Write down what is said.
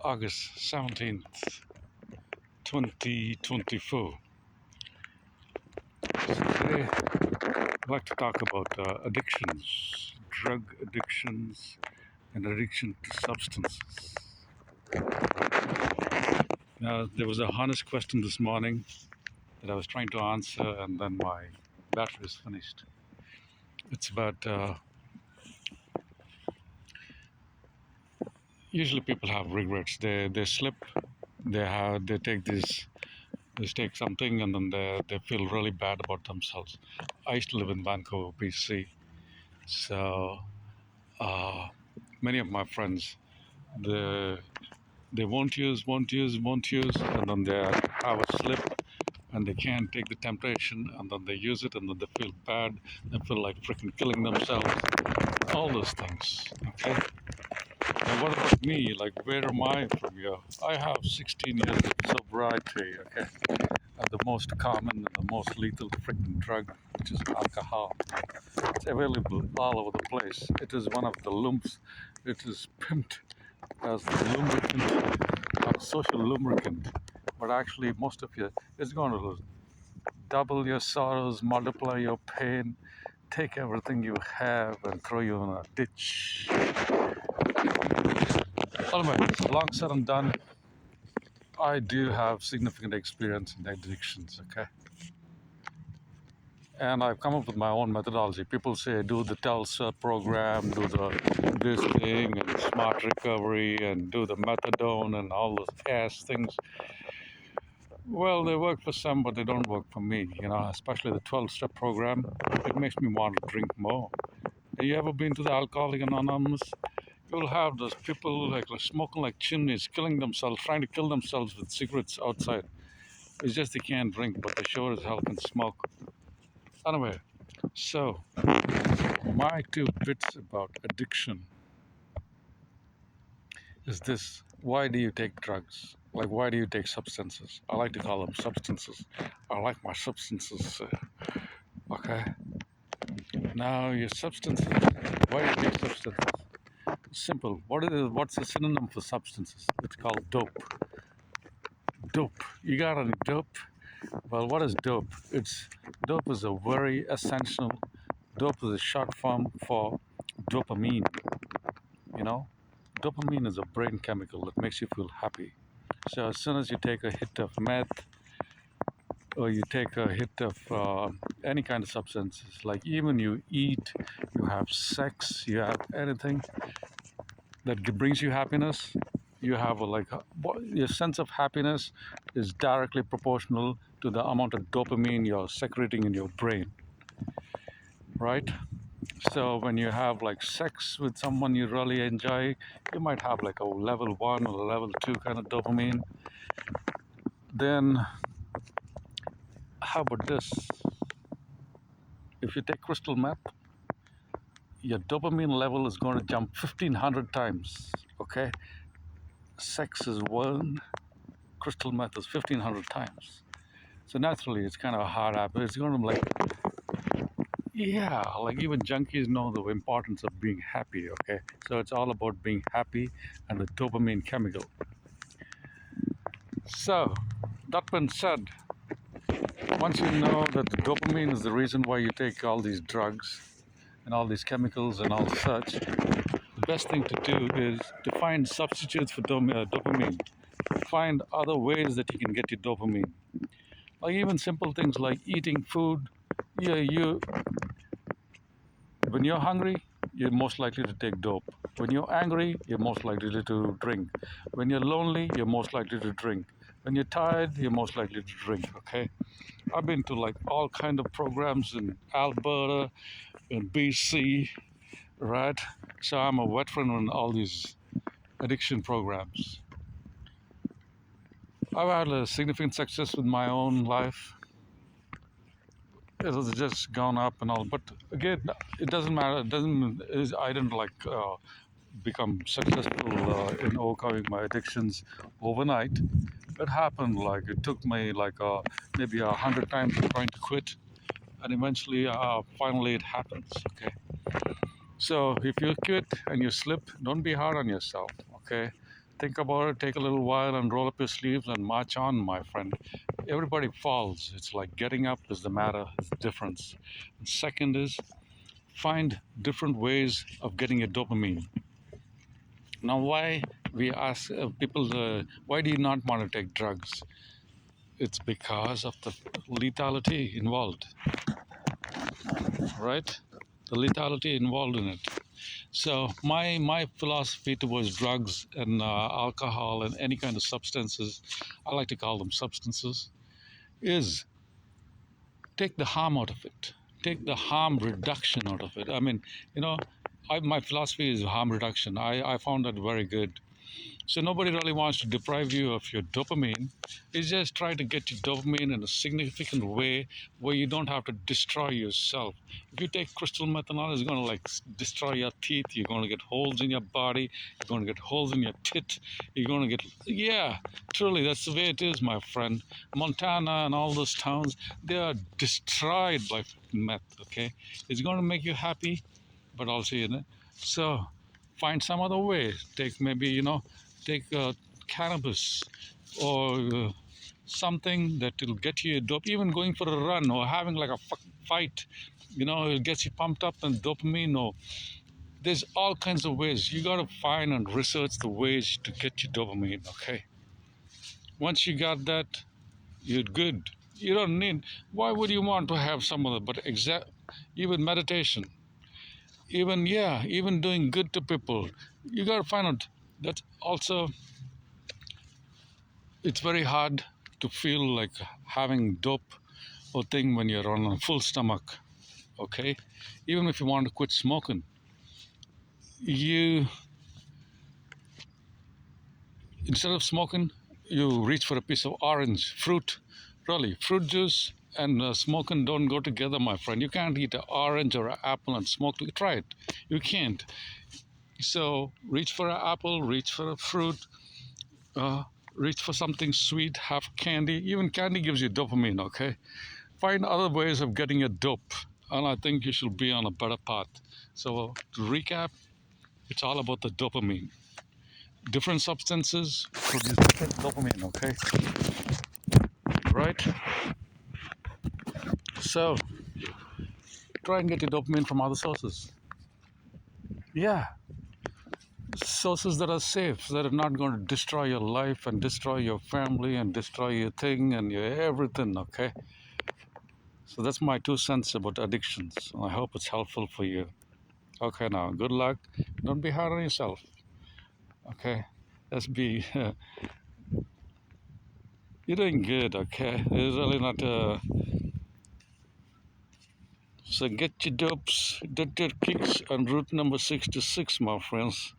August 17th, 2024. So today, I'd like to talk about addictions, drug addictions, and addiction to substances. Now, there was a honest question this morning that I was trying to answer, and then my battery is finished. It's about usually people have regrets. They slip, they take this. They take something and then they feel really bad about themselves. I used to live in Vancouver, BC, so uh, many of my friends they they won't use, and then they have a slip and they can't take the temptation, and then they use it, and then they feel bad. They feel like freaking killing themselves. All those things. Okay. And what about me? Like, where am I from here? I have 16 years of sobriety. Okay. The most common and the most lethal freaking drug, which is alcohol. It's available all over the place. It is one of the lumps. It is pimped as the lubricant, or social lubricant. But actually, most of you, it's going to double your sorrows, multiply your pain, take everything you have and throw you in a ditch. Anyway, long said and done, I do have significant experience in addictions, okay? And I've come up with my own methodology. People say do the TELSA program, do the this thing and smart recovery and do the methadone and all those ass things. Well, they work for some, but they don't work for me, especially the 12-step program. It makes me want to drink more. Have you ever been to the Alcoholic Anonymous? You'll have those people like smoking like chimneys, killing themselves, trying to kill themselves with cigarettes outside. It's just they can't drink, but they sure as hell can smoke. Anyway, so my two bits about addiction is this. Why do you take drugs? Like, why do you take substances? I like to call them substances. I like my substances. Okay. Now, your substances. Why do you take substances? Simple. What's the synonym for substances? It's called dope. Dope. You got any dope? Well, what is dope? Dope is a very essential. Dope is a short form for dopamine. You know, dopamine is a brain chemical that makes you feel happy. So as soon as you take a hit of meth or you take a hit of any kind of substances, like even you eat, you have sex, you have anything that brings you happiness, you have your sense of happiness is directly proportional to the amount of dopamine you're secreting in your brain, right? So when you have like sex with someone you really enjoy, you might have like a level 1 or a level 2 kind of dopamine. Then how about this? If you take crystal meth, your dopamine level is going to jump 1500 times. Okay, sex is 1, crystal meth is 1500 times. So naturally, it's kind of a hard habit. It's going to like even junkies know the importance of being happy. Okay, so it's all about being happy and the dopamine chemical. So that being said, once you know that the dopamine is the reason why you take all these drugs and all these chemicals and all such, the best thing to do is to find substitutes for dopamine. Find other ways that you can get your dopamine. Like even simple things like eating food. When you're hungry, you're most likely to take dope. When you're angry, you're most likely to drink. When you're lonely, you're most likely to drink. When you're tired, you're most likely to drink. Okay, I've been to like all kind of programs in Alberta, in BC, right? So I'm a veteran on all these addiction programs. I've had a significant success with my own life. It has just gone up and all, but again, it doesn't matter. I didn't become successful in overcoming my addictions overnight. It happened like it took me maybe 100 times trying to quit, and eventually, finally, it happens. Okay. So if you quit and you slip, don't be hard on yourself. Okay. think about it, take a little while and roll up your sleeves and march on, my friend. Everybody falls. It's like getting up is the matter, is the difference. And second is find different ways of getting your dopamine. Now, why we ask people, why do you not want to take drugs? It's because of the lethality involved, right? The lethality involved in it. So my philosophy towards drugs and alcohol and any kind of substances, I like to call them substances, is take the harm out of it. Take the harm reduction out of it. I mean, you know, my philosophy is harm reduction. I found that very good. So nobody really wants to deprive you of your dopamine. It's just try to get your dopamine in a significant way where you don't have to destroy yourself. If you take crystal methanol, it's going to like destroy your teeth. You're going to get holes in your body. You're going to get holes in your tit. You're going to get, yeah, truly, that's the way it is, my friend. Montana and all those towns, they are destroyed by meth, okay? It's going to make you happy, but also, so find some other way. Take maybe, take cannabis or something that will get you dope. Even going for a run or having like a fight, it gets you pumped up and dopamine. Or there's all kinds of ways. You got to find and research the ways to get you dopamine. Okay. Once you got that, you're good. You don't need. Why would you want to have some other? But even meditation, even doing good to people, you got to find out. That's also, it's very hard to feel like having dope or thing when you're on a full stomach. Okay, even if you want to quit smoking, you instead of smoking, you reach for a piece of orange fruit. Really, fruit juice and smoking don't go together, my friend. You can't eat an orange or an apple and smoke. Try it. You can't. So reach for an apple, reach for a fruit, uh, reach for something sweet, have candy. Even candy gives you dopamine, okay? Find other ways of getting your dope, and I think you should be on a better path. So, to recap, it's all about the dopamine. Different substances produce different dopamine, okay? Right? So, try and get your dopamine from other sources. Yeah, sources that are safe, that are not going to destroy your life and destroy your family and destroy your thing and your everything, okay? So that's my 2 cents about addictions. I hope it's helpful for you. Okay, now, good luck. Don't be hard on yourself. Okay, let's be. You're doing good. Okay, it's really not. So get your dopes, get your kicks on route number 66, my friends.